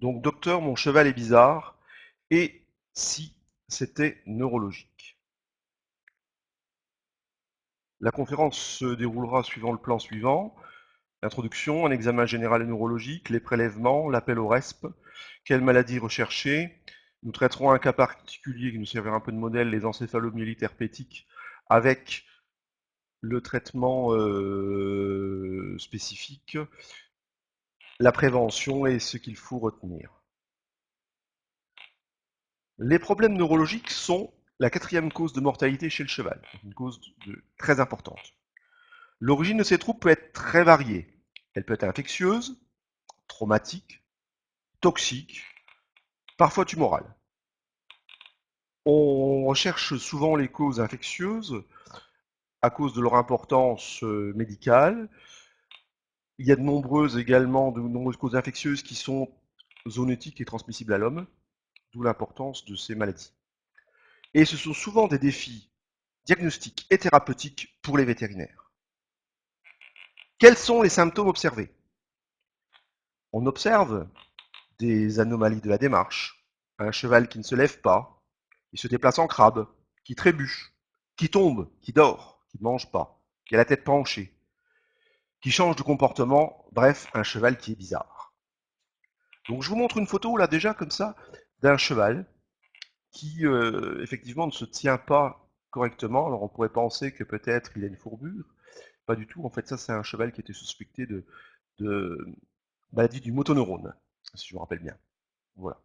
Donc, docteur, mon cheval est bizarre. Et si c'était neurologique? La conférence se déroulera suivant le plan suivant. Introduction, un examen général et neurologique, les prélèvements, l'appel au RESP, quelle maladie recherchée. Nous traiterons un cas particulier qui nous servira un peu de modèle, les encéphalomyélites herpétiques, avec le traitement spécifique, la prévention et ce qu'il faut retenir. Les problèmes neurologiques sont la quatrième cause de mortalité chez le cheval, une cause très importante. L'origine de ces troubles peut être très variée. Elle peut être infectieuse, traumatique, toxique, parfois tumorale. On recherche souvent les causes infectieuses à cause de leur importance médicale. Il y a de nombreuses causes infectieuses qui sont zoonotiques et transmissibles à l'homme, d'où l'importance de ces maladies. Et ce sont souvent des défis diagnostiques et thérapeutiques pour les vétérinaires. Quels sont les symptômes observés? On observe des anomalies de la démarche, un cheval qui ne se lève pas, qui se déplace en crabe, qui trébuche, qui tombe, qui dort, qui ne mange pas, qui a la tête penchée, qui change de comportement, bref, un cheval qui est bizarre. Donc je vous montre une photo là déjà comme ça d'un cheval qui effectivement ne se tient pas correctement. Alors on pourrait penser que peut-être il a une fourbure, pas du tout. En fait ça c'est un cheval qui était suspecté de maladie du motoneurone, si je me rappelle bien. Voilà.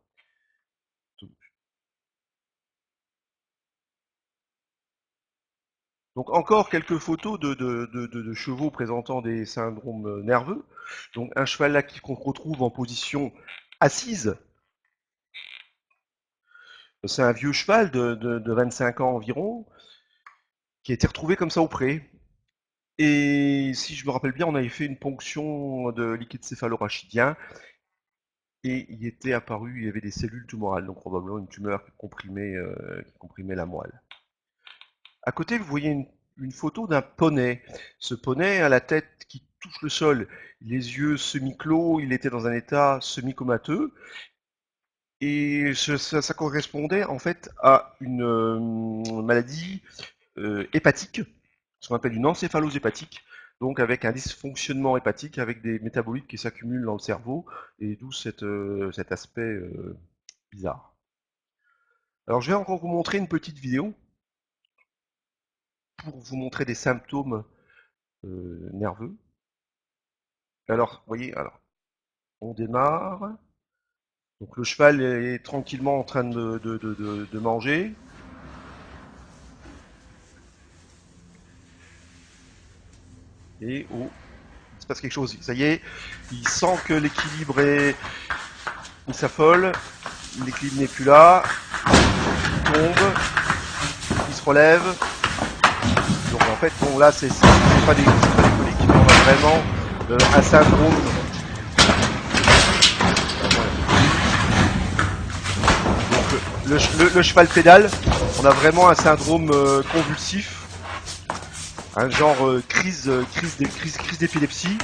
Donc encore quelques photos de chevaux présentant des syndromes nerveux. Donc un cheval là qu'on retrouve en position assise. C'est un vieux cheval de 25 ans environ qui a été retrouvé comme ça au pré. Et si je me rappelle bien, on avait fait une ponction de liquide céphalorachidien et il était apparu, il y avait des cellules tumorales, donc probablement une tumeur qui comprimait la moelle. À côté, vous voyez une photo d'un poney. Ce poney a la tête qui touche le sol, les yeux semi-clos, il était dans un état semi-comateux. Et ça correspondait en fait à une maladie hépatique, ce qu'on appelle une encéphalose hépatique, donc avec un dysfonctionnement hépatique, avec des métabolites qui s'accumulent dans le cerveau, et d'où cet aspect bizarre. Alors je vais encore vous montrer une petite vidéo pour vous montrer des symptômes nerveux. Alors, vous voyez, alors, on démarre. Donc le cheval est tranquillement en train de manger. Et oh, il se passe quelque chose. Ça y est, il sent que l'équilibre est... Il s'affole, l'équilibre n'est plus là, il tombe, il se relève. Donc en fait, bon là, c'est pas des coliques, mais on a vraiment un syndrome. Donc le cheval pédale, on a vraiment un syndrome convulsif, un genre crise d'épilepsie.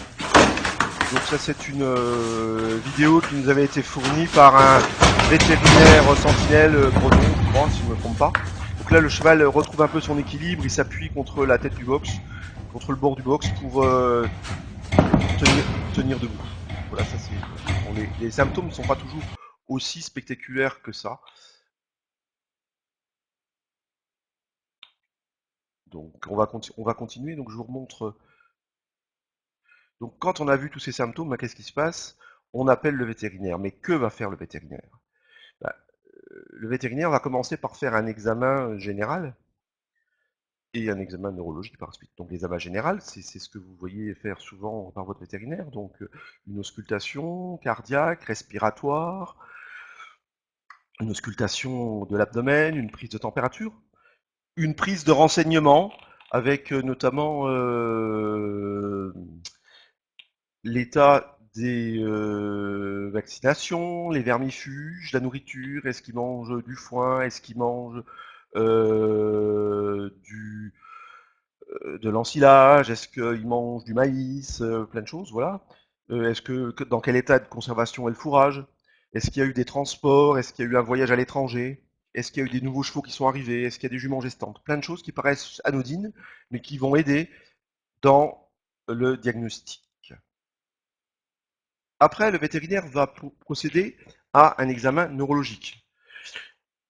Donc ça c'est une vidéo qui nous avait été fournie par un vétérinaire sentinelle breton, je crois, si je ne me trompe pas. Donc là le cheval retrouve un peu son équilibre, il s'appuie contre la tête du box, contre le bord du box pour tenir debout. Voilà, ça c'est. Bon, les symptômes ne sont pas toujours aussi spectaculaires que ça. Donc on va continuer, donc je vous remontre. Donc quand on a vu tous ces symptômes, bah, qu'est-ce qui se passe? On appelle le vétérinaire. Mais que va faire le vétérinaire? Bah, le vétérinaire va commencer par faire un examen général et un examen neurologique par la suite. Donc l'examen général, c'est ce que vous voyez faire souvent par votre vétérinaire, donc une auscultation cardiaque, respiratoire, une auscultation de l'abdomen, une prise de température, une prise de renseignements avec notamment l'état des vaccinations, les vermifuges, la nourriture, est-ce qu'ils mangent du foin, est-ce qu'ils mangent du de l'ensilage, est-ce qu'ils mangent du maïs, plein de choses, voilà. Est-ce dans quel état de conservation est le fourrage? Est-ce qu'il y a eu des transports? Est-ce qu'il y a eu un voyage à l'étranger? Est-ce qu'il y a eu des nouveaux chevaux qui sont arrivés? Est-ce qu'il y a des juments gestantes? Plein de choses qui paraissent anodines, mais qui vont aider dans le diagnostic. Après, le vétérinaire va procéder à un examen neurologique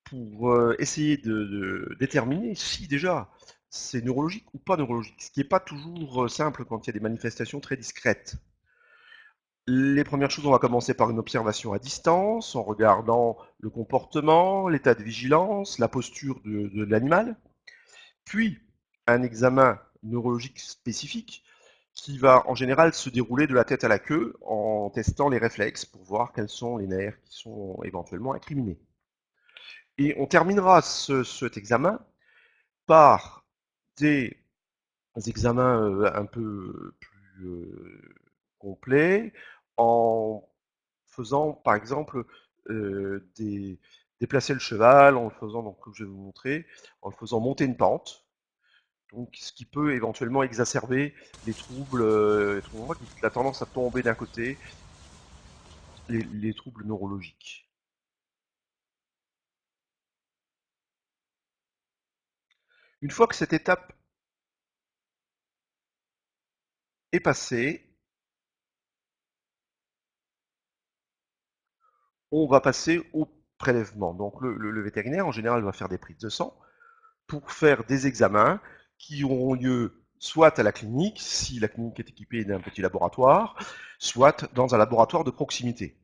pour essayer de déterminer si déjà c'est neurologique ou pas neurologique, ce qui n'est pas toujours simple quand il y a des manifestations très discrètes. Les premières choses, on va commencer par une observation à distance, en regardant le comportement, l'état de vigilance, la posture de l'animal, puis un examen neurologique spécifique qui va en général se dérouler de la tête à la queue en testant les réflexes pour voir quels sont les nerfs qui sont éventuellement incriminés. Et on terminera cet examen par des examens un peu plus complets en faisant par exemple déplacer le cheval, en le faisant, donc, comme je vais vous montrer, en le faisant monter une pente, donc ce qui peut éventuellement exacerber les troubles, la tendance à tomber d'un côté, les troubles neurologiques. Une fois que cette étape est passée, on va passer au prélèvement. Donc le vétérinaire, en général, va faire des prises de sang pour faire des examens qui auront lieu soit à la clinique, si la clinique est équipée d'un petit laboratoire, soit dans un laboratoire de proximité.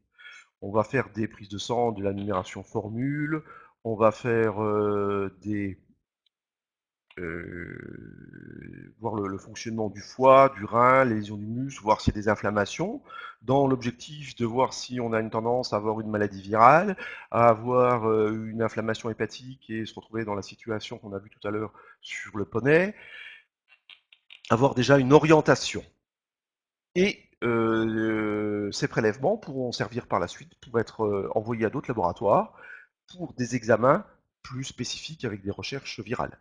On va faire des prises de sang, de la numération formule, on va faire voir le fonctionnement du foie, du rein, les lésions du muscle, voir s'il y a des inflammations, dans l'objectif de voir si on a une tendance à avoir une maladie virale, à avoir une inflammation hépatique et se retrouver dans la situation qu'on a vue tout à l'heure sur le poney, avoir déjà une orientation. Et ces prélèvements pourront servir par la suite pour être envoyés à d'autres laboratoires pour des examens plus spécifiques avec des recherches virales.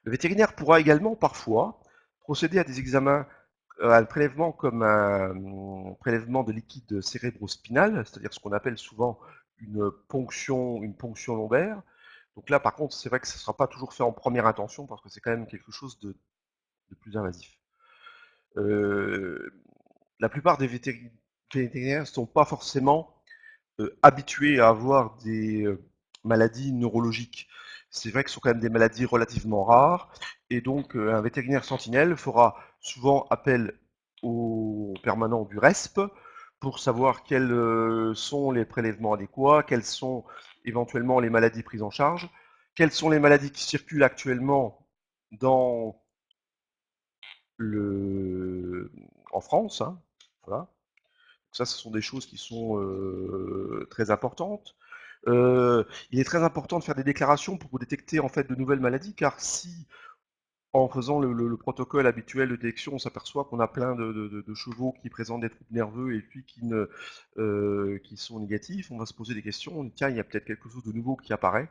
Le vétérinaire pourra également parfois procéder à des examens, à un prélèvement comme un prélèvement de liquide cérébrospinal, c'est-à-dire ce qu'on appelle souvent une ponction lombaire. Donc là, par contre, c'est vrai que ce ne sera pas toujours fait en première intention parce que c'est quand même quelque chose de plus invasif. Euh, la plupart des vétérinaires ne sont pas forcément habitués à avoir des maladies neurologiques. C'est vrai que ce sont quand même des maladies relativement rares, et donc un vétérinaire sentinelle fera souvent appel au permanent du RESP pour savoir quels sont les prélèvements adéquats, quelles sont éventuellement les maladies prises en charge, quelles sont les maladies qui circulent actuellement dans le... en France. Hein, voilà. Ça, ce sont des choses qui sont très importantes. Il est très important de faire des déclarations pour détecter en fait de nouvelles maladies, car si en faisant le protocole habituel de détection, on s'aperçoit qu'on a plein de chevaux qui présentent des troubles nerveux et puis qui sont négatifs, on va se poser des questions, on dit tiens, il y a peut-être quelque chose de nouveau qui apparaît,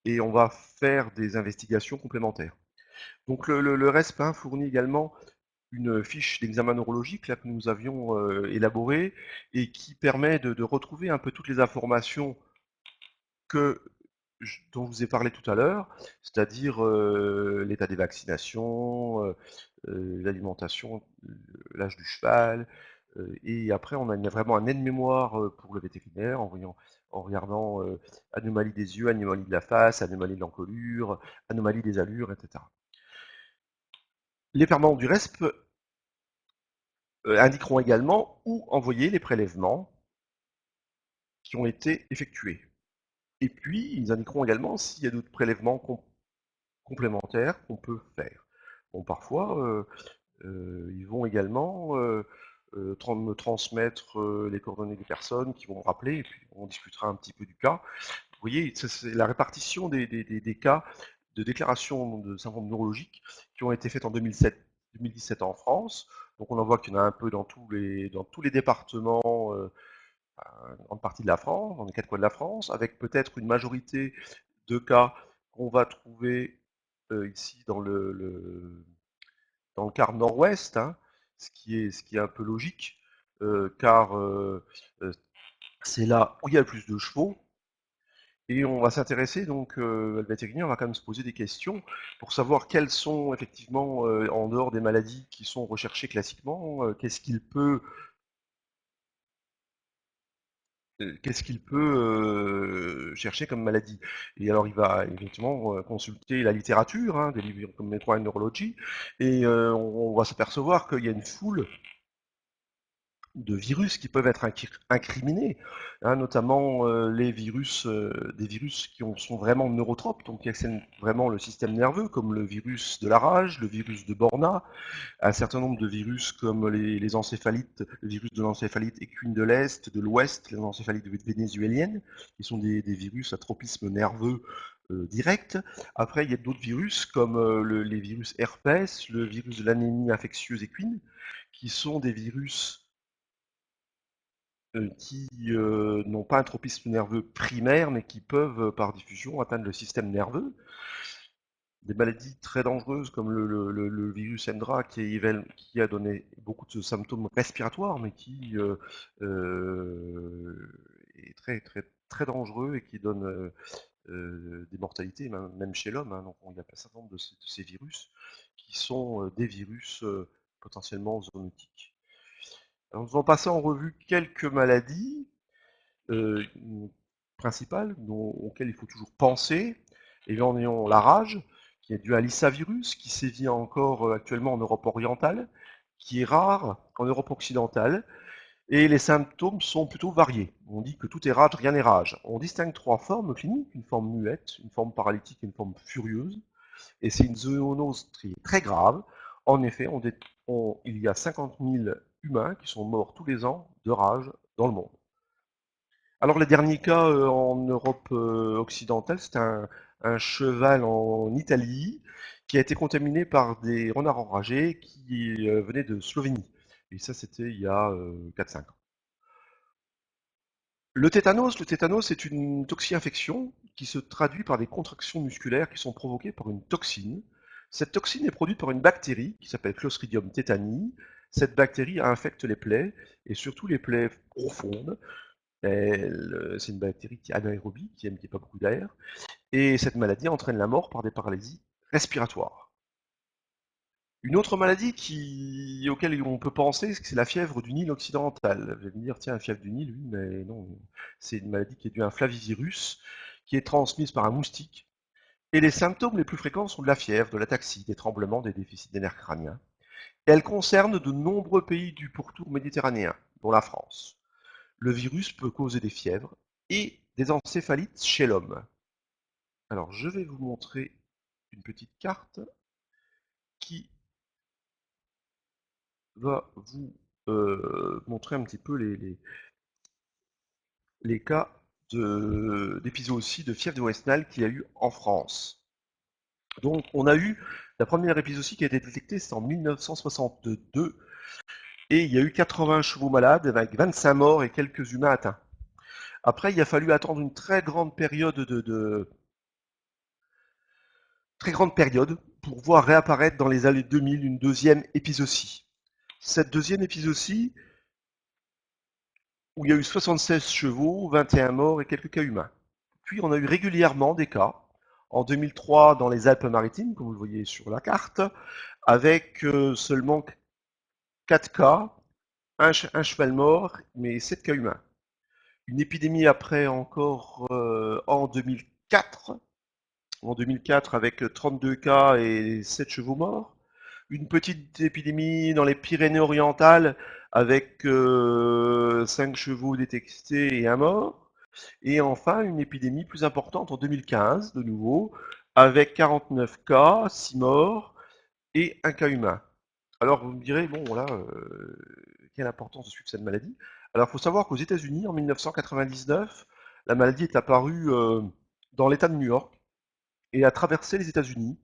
et on va faire des investigations complémentaires. Donc le RESP fournit également une fiche d'examen neurologique là, que nous avions élaborée et qui permet de retrouver un peu toutes les informations que, dont je vous ai parlé tout à l'heure, c'est-à-dire l'état des vaccinations, l'alimentation, l'âge du cheval, et après on a vraiment un aide-mémoire pour le vétérinaire en regardant anomalie des yeux, anomalie de la face, anomalie de l'encolure, anomalie des allures, etc. Les permanents du RESP indiqueront également où envoyer les prélèvements qui ont été effectués. Et puis, ils indiqueront également s'il y a d'autres prélèvements complémentaires qu'on peut faire. Bon, parfois, ils vont également me transmettre les coordonnées des personnes qui vont me rappeler, et puis on discutera un petit peu du cas. Vous voyez, c'est la répartition des cas de déclaration de syndrome neurologique qui ont été faites en 2017 en France. Donc on en voit qu'il y en a un peu dans tous les départements, une grande partie de la France, dans les quatre coins de la France, avec peut-être une majorité de cas qu'on va trouver ici dans le quart nord-ouest, hein, ce qui est un peu logique, car C'est là où il y a le plus de chevaux. Et on va s'intéresser donc le vétérinaire va quand même se poser des questions pour savoir quelles sont effectivement, en dehors des maladies qui sont recherchées classiquement, qu'est-ce qu'il peut chercher comme maladie. Et alors il va effectivement consulter la littérature, hein, des livres comme Metro Neurology, et on va s'apercevoir qu'il y a une foule de virus qui peuvent être incriminés, hein, notamment des virus sont vraiment neurotropes, donc qui accèdent vraiment le système nerveux, comme le virus de la rage, le virus de Borna, un certain nombre de virus comme les encéphalites, le virus de l'encéphalite équine de l'Est, de l'Ouest, les encéphalites vénézuéliennes, qui sont des virus à tropisme nerveux direct. Après, il y a d'autres virus comme les virus herpès, le virus de l'anémie infectieuse équine, qui sont des virus qui n'ont pas un tropisme nerveux primaire, mais qui peuvent, par diffusion, atteindre le système nerveux. Des maladies très dangereuses comme le virus Hendra qui a donné beaucoup de symptômes respiratoires, mais qui est très, très, très dangereux et qui donne des mortalités, même chez l'homme, hein. Donc il y a un certain nombre de ces virus qui sont des virus potentiellement zoonotiques. Alors, nous allons passer en revue quelques maladies euh, principales auxquelles il faut toujours penser. Et là, on a la rage, qui est due à l'issavirus, qui sévit encore actuellement en Europe orientale, qui est rare en Europe occidentale, et les symptômes sont plutôt variés. On dit que tout est rage, rien n'est rage. On distingue trois formes cliniques, une forme muette, une forme paralytique et une forme furieuse, et c'est une zoonose très grave. En effet, il y a 50 000 humains qui sont morts tous les ans de rage dans le monde. Alors les derniers cas en Europe occidentale, c'est un cheval en Italie qui a été contaminé par des renards enragés qui venaient de Slovénie. Et ça, c'était il y a 4-5 ans. Le tétanos est une toxi-infection qui se traduit par des contractions musculaires qui sont provoquées par une toxine. Cette toxine est produite par une bactérie qui s'appelle Clostridium tetani. Cette bactérie infecte les plaies, et surtout les plaies profondes. C'est une bactérie qui est anaérobie, qui n'aime pas beaucoup d'air, et cette maladie entraîne la mort par des paralysies respiratoires. Une autre maladie auquel on peut penser, c'est la fièvre du Nil occidental. Vous allez me dire, tiens, la fièvre du Nil, oui, mais non, c'est une maladie qui est due à un flavivirus, qui est transmise par un moustique. Et les symptômes les plus fréquents sont de la fièvre, de l'ataxie, des tremblements, des déficits des nerfs crâniens. Et elle concerne de nombreux pays du pourtour méditerranéen, dont la France. Le virus peut causer des fièvres et des encéphalites chez l'homme. Alors, je vais vous montrer une petite carte qui va vous montrer un petit peu les cas d'épisodes aussi de fièvre de West Nile qu'il y a eu en France. Donc, on a eu la première épisodie qui a été détectée, c'est en 1962, et il y a eu 80 chevaux malades avec 25 morts et quelques humains atteints. Après, il a fallu attendre une très grande période pour voir réapparaître dans les années 2000 une deuxième épisodie. Cette deuxième épisodie, où il y a eu 76 chevaux, 21 morts et quelques cas humains. Puis on a eu régulièrement des cas, en 2003 dans les Alpes-Maritimes, comme vous le voyez sur la carte, avec seulement 4 cas, un cheval mort, mais 7 cas humains. Une épidémie après encore en 2004 avec 32 cas et 7 chevaux morts. Une petite épidémie dans les Pyrénées-Orientales avec 5 chevaux détectés et un mort. Et enfin, une épidémie plus importante en 2015, de nouveau, avec 49 cas, 6 morts et un cas humain. Alors vous me direz, bon voilà, quelle importance de suivre cette maladie? Alors il faut savoir qu'aux États-Unis, en 1999, la maladie est apparue dans l'État de New York et a traversé les États-Unis.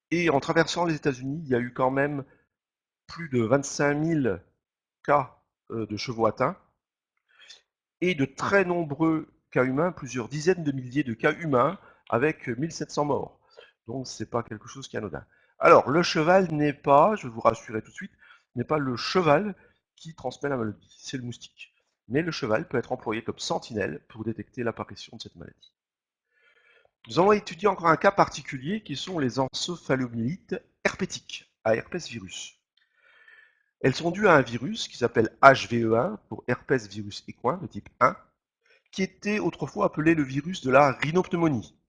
Et en traversant les États-Unis, il y a eu quand même plus de 25 000 cas de chevaux atteints et de très nombreux cas humains, plusieurs dizaines de milliers de cas humains avec 1700 morts. Donc c'est pas quelque chose qui est anodin. Alors le cheval n'est pas, je vais vous rassurer tout de suite, n'est pas le cheval qui transmet la maladie, c'est le moustique. mais le cheval peut être employé comme sentinelle pour détecter l'apparition de cette maladie. Nous allons étudier encore un cas particulier qui sont les encéphalomyélites herpétiques, à herpès virus. Elles sont dues à un virus qui s'appelle HVE1 pour herpès virus équin de type 1, qui était autrefois appelé le virus de la rhinopneumonie.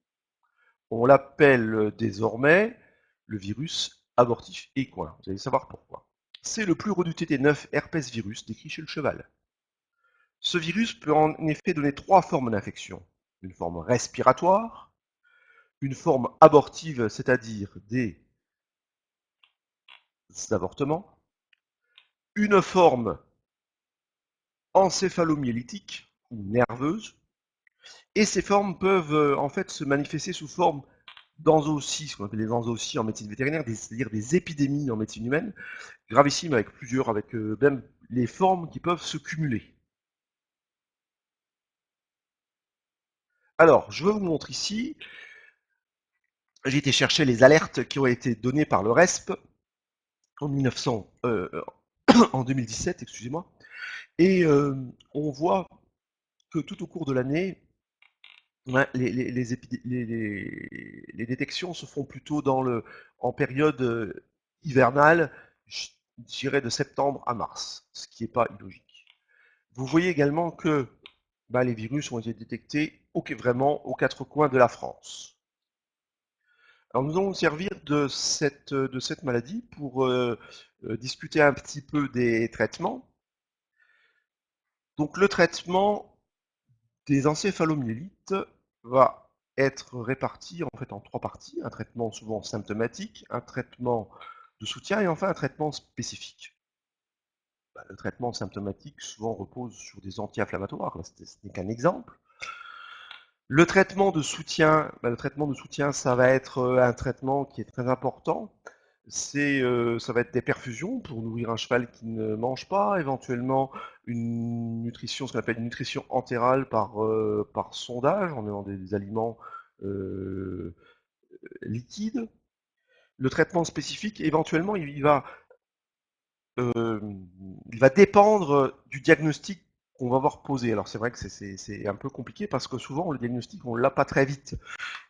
On l'appelle désormais le virus abortif équin. Vous allez savoir pourquoi. C'est le plus redouté des 9 herpès virus décrits chez le cheval. Ce virus peut en effet donner 3 formes d'infection. Une forme respiratoire, une forme abortive, c'est-à-dire des avortements, une forme encéphalomyélitique ou nerveuse, et ces formes peuvent en fait se manifester sous forme d'enzocies, ce qu'on appelle les enzocies en médecine vétérinaire, c'est-à-dire des épidémies en médecine humaine, gravissimes avec plusieurs, avec même les formes qui peuvent se cumuler. Alors, je vais vous montrer ici, j'ai été chercher les alertes qui ont été données par le RESP en 2017, excusez-moi, et on voit que tout au cours de l'année, ouais, les détections se font plutôt en période hivernale, je dirais de septembre à mars, ce qui n'est pas illogique. Vous voyez également que les virus ont été détectés vraiment aux quatre coins de la France. Alors nous allons nous servir de cette maladie pour discuter un petit peu des traitements. Donc le traitement des encéphalomyélites va être réparti en fait en trois parties, un traitement souvent symptomatique, un traitement de soutien et enfin un traitement spécifique. Le traitement symptomatique souvent repose sur des anti-inflammatoires, là ce n'est qu'un exemple. Le traitement de soutien, ça va être un traitement qui est très important. Ça va être des perfusions pour nourrir un cheval qui ne mange pas, éventuellement une nutrition, ce qu'on appelle une nutrition entérale par sondage, en ayant des aliments euh, liquides. Le traitement spécifique, éventuellement, euh, il va dépendre du diagnostic qu'on va avoir posé. Alors c'est vrai que c'est un peu compliqué parce que souvent le diagnostic on l'a pas très vite.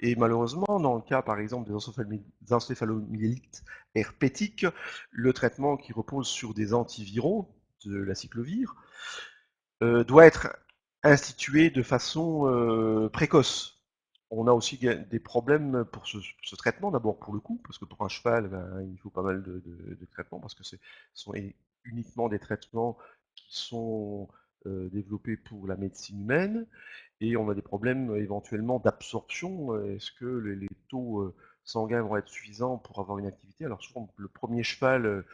Et malheureusement, dans le cas par exemple des encéphalomyélites herpétiques, le traitement qui repose sur des antiviraux, de la cyclovir, doit être institué de façon précoce. On a aussi des problèmes pour ce traitement, d'abord pour le coût, parce que pour un cheval, il faut pas mal de traitements, parce que ce sont uniquement des traitements qui sont développés pour la médecine humaine, et on a des problèmes éventuellement d'absorption. Est-ce que les taux sanguins vont être suffisants pour avoir une activité? Alors souvent, le premier cheval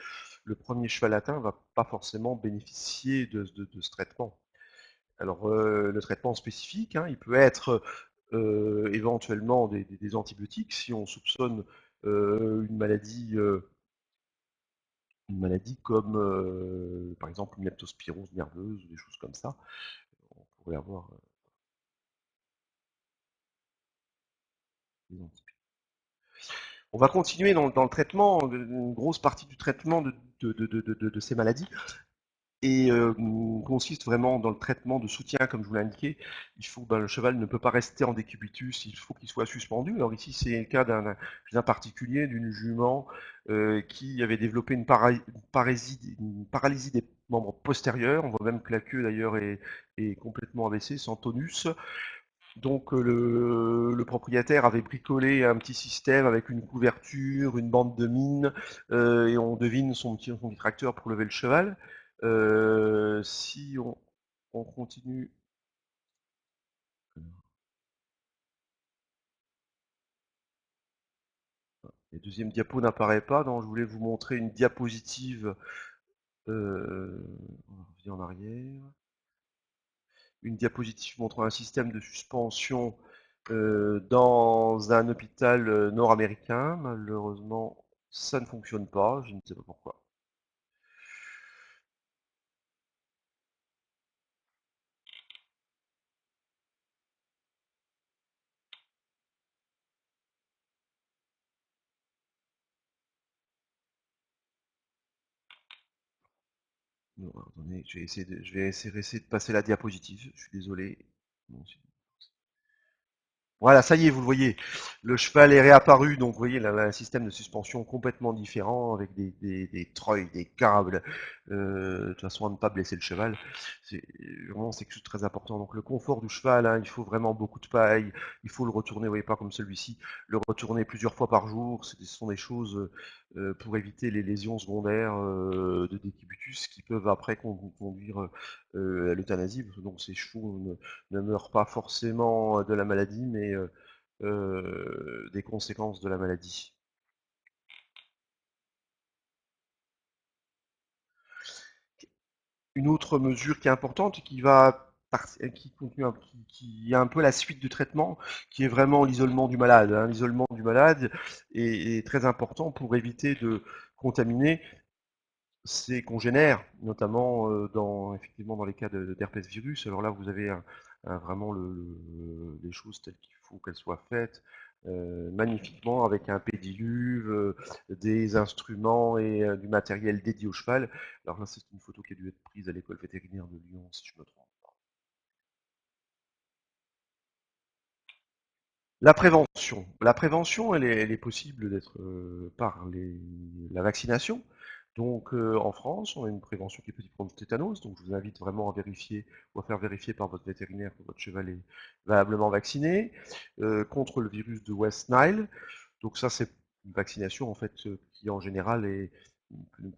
atteint va pas forcément bénéficier de ce traitement. Alors le traitement spécifique, hein, il peut être éventuellement des antibiotiques si on soupçonne une maladie comme par exemple une leptospirose nerveuse ou des choses comme ça. On pourrait avoir des antibiotiques. On va continuer dans le traitement, une grosse partie du traitement de ces maladies et consiste vraiment dans le traitement de soutien, comme je vous l'ai indiqué. Le cheval ne peut pas rester en décubitus, il faut qu'il soit suspendu. Alors ici, c'est le cas d'un particulier, d'une jument qui avait développé une paralysie des membres postérieurs. On voit même que la queue d'ailleurs est complètement abaissée, sans tonus. Donc le propriétaire avait bricolé un petit système avec une couverture, une bande de mine, et on devine son petit tracteur pour lever le cheval. Si on continue. La deuxième diapo n'apparaît pas, donc je voulais vous montrer une diapositive. On revient en arrière. Une diapositive montrant un système de suspension dans un hôpital nord-américain. Malheureusement, ça ne fonctionne pas, je ne sais pas pourquoi. Non, attendez, je vais essayer de passer la diapositive. Je suis désolé. Non, voilà, ça y est, vous le voyez. Le cheval est réapparu, donc vous voyez, là, un système de suspension complètement différent, avec des treuils, des câbles, de toute façon à ne pas blesser le cheval. C'est vraiment c'est quelque chose de très important. Donc le confort du cheval, hein, il faut vraiment beaucoup de paille, il faut le retourner, vous voyez pas comme celui-ci, le retourner plusieurs fois par jour. Ce sont des choses pour éviter les lésions secondaires de décubitus qui peuvent après conduire à l'euthanasie. Donc ces chevaux ne meurent pas forcément de la maladie, mais des conséquences de la maladie. Une autre mesure qui est importante et qui, continue, qui est un peu la suite du traitement, qui est vraiment l'isolement du malade. Hein. L'isolement du malade est très important pour éviter de contaminer ses congénères, notamment effectivement dans les cas d'herpès virus. Alors là, vous avez vraiment les choses telles qu'il faut qu'elles soient faites, magnifiquement, avec un pédiluve, des instruments et du matériel dédié au cheval. Alors là, c'est une photo qui a dû être prise à l'école vétérinaire de Lyon, si je me trompe. La prévention. La prévention, elle est possible d'être par la vaccination. Donc en France, on a une prévention qui est possible contre le tétanos. Donc je vous invite vraiment à vérifier ou à faire vérifier par votre vétérinaire que votre cheval est valablement vacciné contre le virus de West Nile. Donc ça, c'est une vaccination en fait qui en général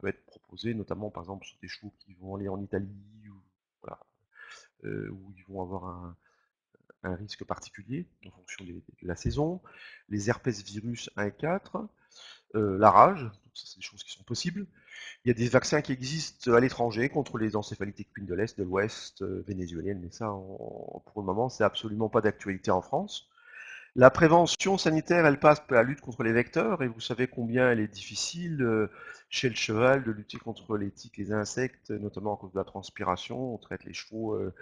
peut être proposée, notamment par exemple sur des chevaux qui vont aller en Italie ou voilà, où ils vont avoir un risque particulier en fonction de la saison, les herpès virus 1 et 4, la rage, donc ça c'est des choses qui sont possibles. Il y a des vaccins qui existent à l'étranger contre les encéphalitiques équines de l'Est, de l'Ouest, vénézuéliennes, mais ça, pour le moment, c'est absolument pas d'actualité en France. La prévention sanitaire, elle passe par la lutte contre les vecteurs, et vous savez combien elle est difficile chez le cheval de lutter contre les tiques, les insectes, notamment à cause de la transpiration. On traite les chevaux euh,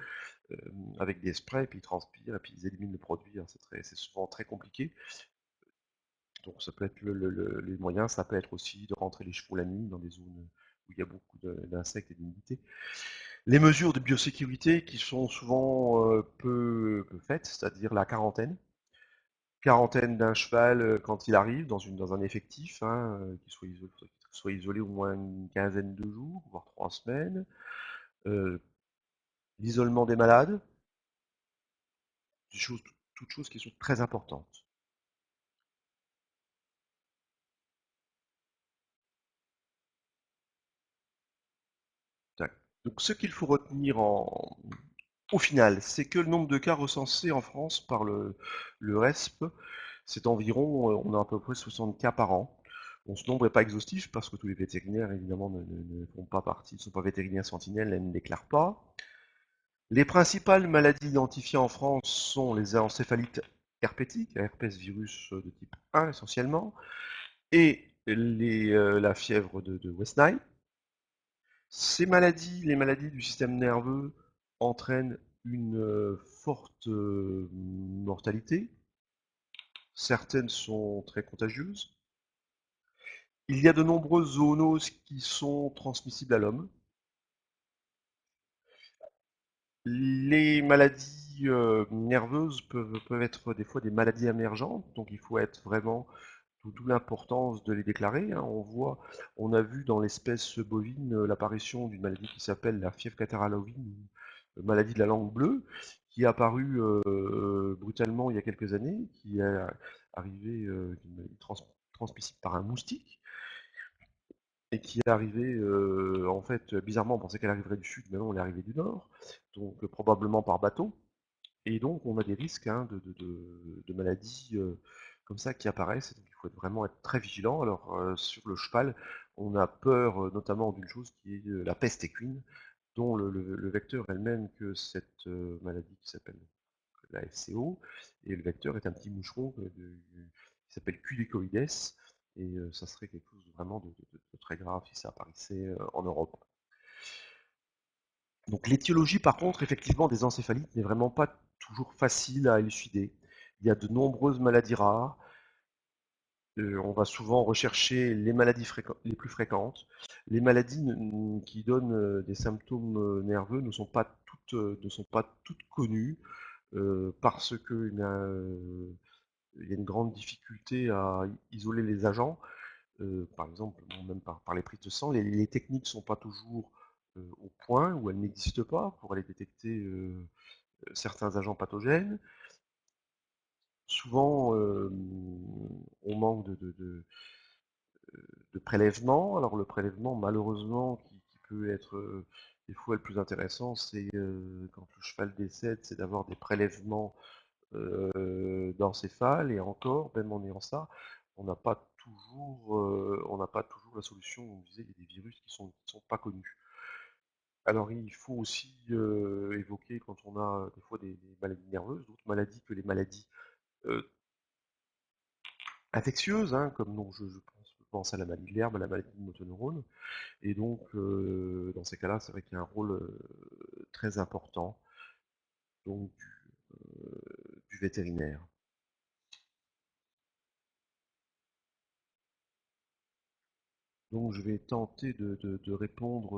avec des sprays, puis ils transpirent, et puis ils éliminent le produit. Hein, c'est souvent très compliqué. Donc ça peut être les moyens, ça peut être aussi de rentrer les chevaux la nuit dans des zones où il y a beaucoup d'insectes et d'humidité. Les mesures de biosécurité qui sont souvent peu faites, c'est-à-dire la quarantaine. Quarantaine d'un cheval quand il arrive dans un effectif, hein, qu'il soit isolé au moins une quinzaine de jours, voire 3 semaines. Euh, L'isolement des malades, des choses, toutes choses qui sont très importantes. Donc ce qu'il faut retenir au final, c'est que le nombre de cas recensés en France par le RESP, c'est environ, on a à peu près 60 cas par an. Bon, ce nombre n'est pas exhaustif parce que tous les vétérinaires, évidemment, ne font pas partie, ne sont pas vétérinaires sentinelles, elles ne déclarent pas. Les principales maladies identifiées en France sont les encéphalites herpétiques, herpès virus de type 1 essentiellement, et la fièvre de West Nile. Ces maladies, les maladies du système nerveux, entraînent une forte mortalité. Certaines sont très contagieuses. Il y a de nombreuses zoonoses qui sont transmissibles à l'homme. Les maladies nerveuses peuvent être des fois des maladies émergentes, donc il faut être vraiment d'où l'importance de les déclarer. Hein. On a vu dans l'espèce bovine l'apparition d'une maladie qui s'appelle la fièvre catarrhale ovine, maladie de la langue bleue, qui est apparue brutalement il y a quelques années, qui est arrivée une maladie transmissible par un moustique, et qui est arrivée, en fait, bizarrement, on pensait qu'elle arriverait du sud, mais non, elle est arrivée du nord, donc probablement par bateau. Et donc, on a des risques hein, de maladies comme ça qui apparaissent. Donc, il faut vraiment être très vigilant. Alors, sur le cheval, on a peur notamment d'une chose qui est la peste équine, dont le vecteur est le même que cette maladie qui s'appelle la FCO. Et le vecteur est un petit moucheron qui s'appelle Culicoides. Et ça serait quelque chose vraiment de très grave si ça apparaissait en Europe. Donc l'étiologie, par contre, effectivement, des encéphalites n'est vraiment pas toujours facile à élucider. Il y a de nombreuses maladies rares. On va souvent rechercher les maladies les plus fréquentes. Les maladies qui donnent des symptômes nerveux ne sont pas toutes connues parce que il y a une grande difficulté à isoler les agents. Par exemple, bon, même par les prises de sang, les techniques ne sont pas toujours au point ou elles n'existent pas pour aller détecter certains agents pathogènes. Souvent, on manque de prélèvement. Alors le prélèvement, malheureusement, qui peut être des fois le plus intéressant, c'est quand le cheval décède, c'est d'avoir des prélèvements d'encéphale, et encore, même en ayant ça, on n'a pas toujours la solution. On disait, il y a des virus qui sont pas connus. Alors il faut aussi évoquer quand on a des fois des maladies nerveuses, d'autres maladies que les maladies euh, infectieuses, hein, comme donc, je pense à la maladie de l'herbe, à la maladie de motoneurone. Et donc, dans ces cas-là, c'est vrai qu'il y a un rôle très important donc, du vétérinaire. Donc, je vais tenter de répondre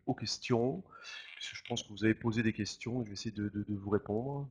aux questions, puisque je pense que vous avez posé des questions, et je vais essayer de vous répondre.